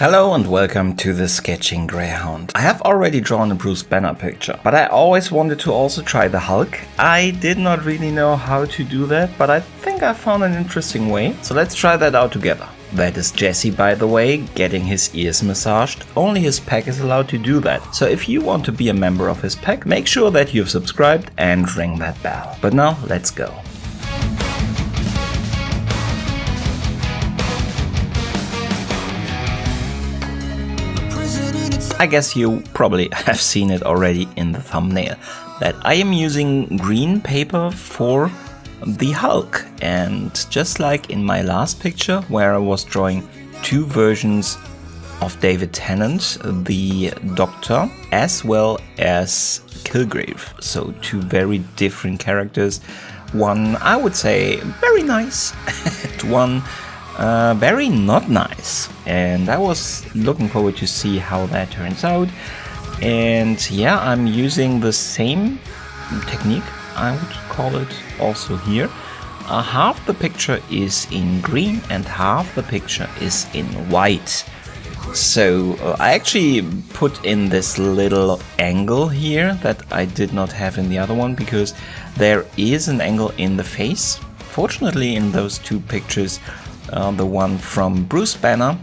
Hello and welcome to the Sketching Greyhound. I have already drawn a Bruce Banner picture, but I always wanted to also try the Hulk. I did not really know how to do that, but I think I found an interesting way. So let's try that out together. That is Jesse, by the way, getting his ears massaged. Only his pack is allowed to do that. So if you want to be a member of his pack, make sure that you've subscribed and ring that bell. But now, let's go. I guess you probably have seen it already in the thumbnail, that I am using green paper for the Hulk. And just like in my last picture, where I was drawing two versions of David Tennant, the Doctor, as well as Kilgrave. So two very different characters. One, I would say, very nice, and one very not nice, and I was looking forward to see how that turns out. And yeah, I'm using the same technique, I would call it, also here. Half the picture is in green and half the picture is in white. So I actually put in this little angle here that I did not have in the other one, because there is an angle in the face. Fortunately, in those two pictures, the one from Bruce Banner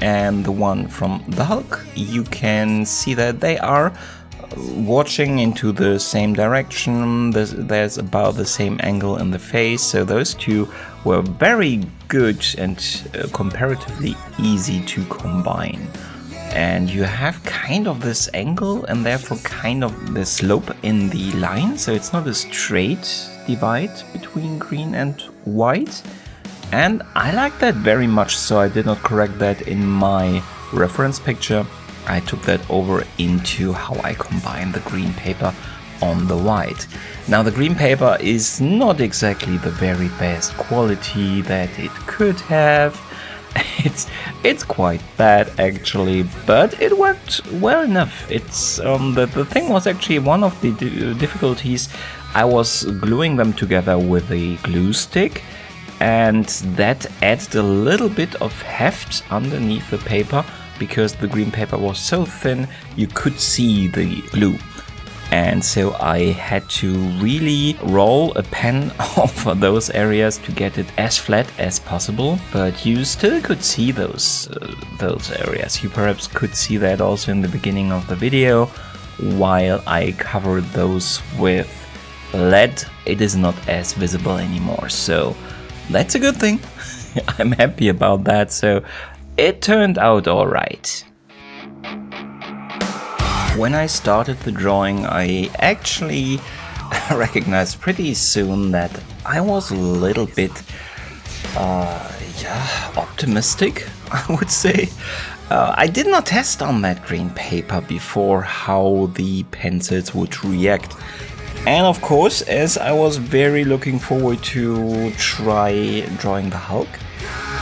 and the one from the Hulk, you can see that they are watching into the same direction. There's about the same angle in the face, so those two were very good and comparatively easy to combine. And you have kind of this angle and therefore kind of the slope in the line, so it's not a straight divide between green and white. And I like that very much, so I did not correct that in my reference picture. I took that over into how I combine the green paper on the white. Now, the green paper is not exactly the very best quality that it could have. It's quite bad actually, but it worked well enough. It's the thing was actually one of the difficulties. I was gluing them together with a glue stick, and that added a little bit of heft underneath the paper, because the green paper was so thin you could see the glue. And so I had to really roll a pen over those areas to get it as flat as possible, but you still could see those areas. You perhaps could see that also in the beginning of the video. While I covered those with lead, it is not as visible anymore, so that's a good thing. I'm happy about that, so it turned out alright. When I started the drawing, I actually recognized pretty soon that I was a little bit optimistic, I would say. I did not test on that green paper before how the pencils would react. And of course, as I was very looking forward to try drawing the Hulk,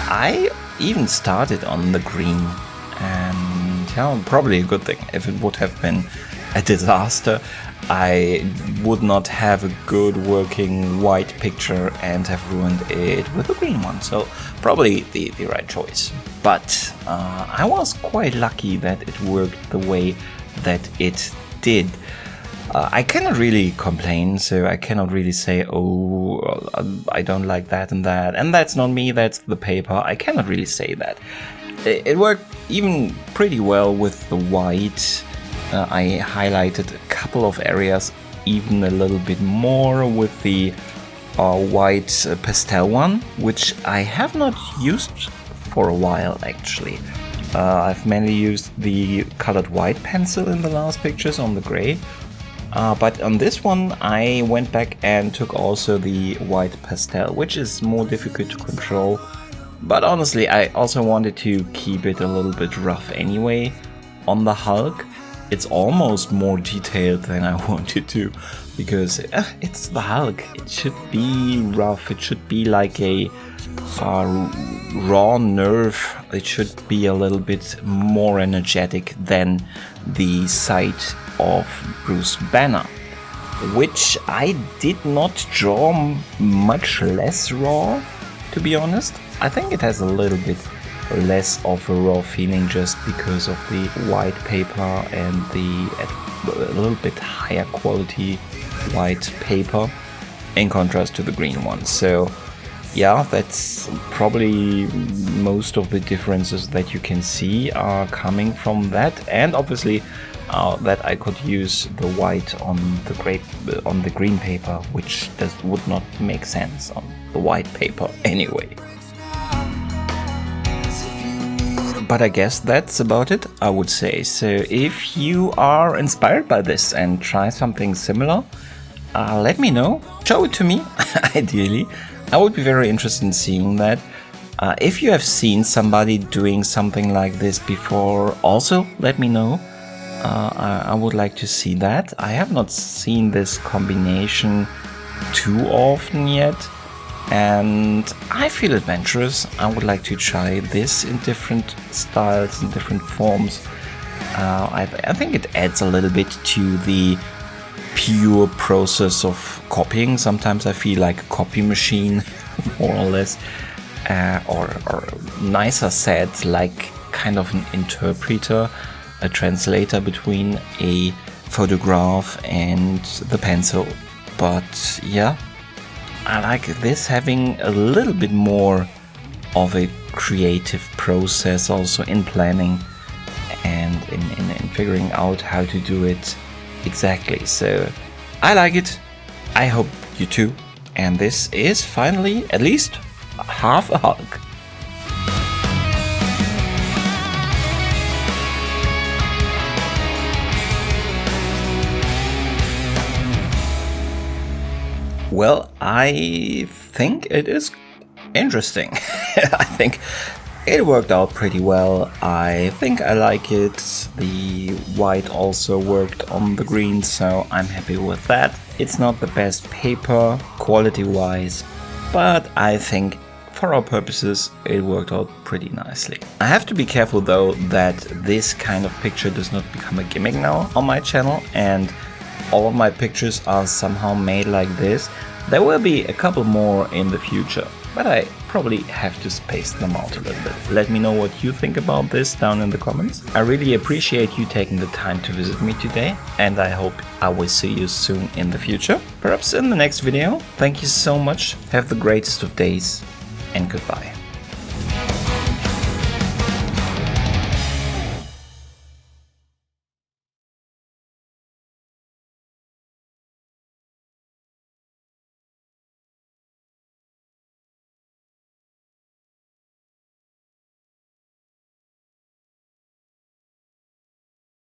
I even started on the green. And yeah, probably a good thing. If it would have been a disaster, I would not have a good working white picture and have ruined it with a green one. So probably the right choice. But I was quite lucky that it worked the way that it did. I cannot really complain, so I cannot really say, oh, I don't like that, and that's not me, that's the paper. I cannot really say that. It worked even pretty well with the white. I highlighted a couple of areas even a little bit more with the white pastel one, which I have not used for a while actually. I've mainly used the colored white pencil in the last pictures on the gray. But on this one, I went back and took also the white pastel, which is more difficult to control. But honestly, I also wanted to keep it a little bit rough anyway. On the Hulk, it's almost more detailed than I wanted to, because it's the Hulk. It should be rough, it should be like a raw nerve. It should be a little bit more energetic than the side of Bruce Banner, which I did not draw much less raw, to be honest. I think it has a little bit less of a raw feeling just because of the white paper and a little bit higher quality white paper in contrast to the green one. So yeah, that's probably most of the differences that you can see are coming from that, and obviously that I could use the white on the green paper, which would not make sense on the white paper anyway. But I guess that's about it, I would say. So if you are inspired by this and try something similar, let me know. Show it to me, ideally. I would be very interested in seeing that. If you have seen somebody doing something like this before, also let me know. I would like to see that. I have not seen this combination too often yet, and I feel adventurous. I would like to try this in different styles, in different forms. I think it adds a little bit to the pure process of copying. Sometimes I feel like a copy machine, more or less, or nicer said, like kind of an interpreter, a translator between a photograph and the pencil. But yeah, I like this having a little bit more of a creative process also in planning and in figuring out how to do it exactly. So I like it. I hope you too. And this is finally at least half a Hulk. Well, I think it is interesting. I think it worked out pretty well. I think I like it. The white also worked on the green, so I'm happy with that. It's not the best paper quality-wise, but I think for our purposes it worked out pretty nicely. I have to be careful though that this kind of picture does not become a gimmick now on my channel, and all of my pictures are somehow made like this. There will be a couple more in the future, but I probably have to space them out a little bit. Let me know what you think about this down in the comments. I really appreciate you taking the time to visit me today, and I hope I will see you soon in the future, perhaps in the next video. Thank you so much, have the greatest of days, and goodbye.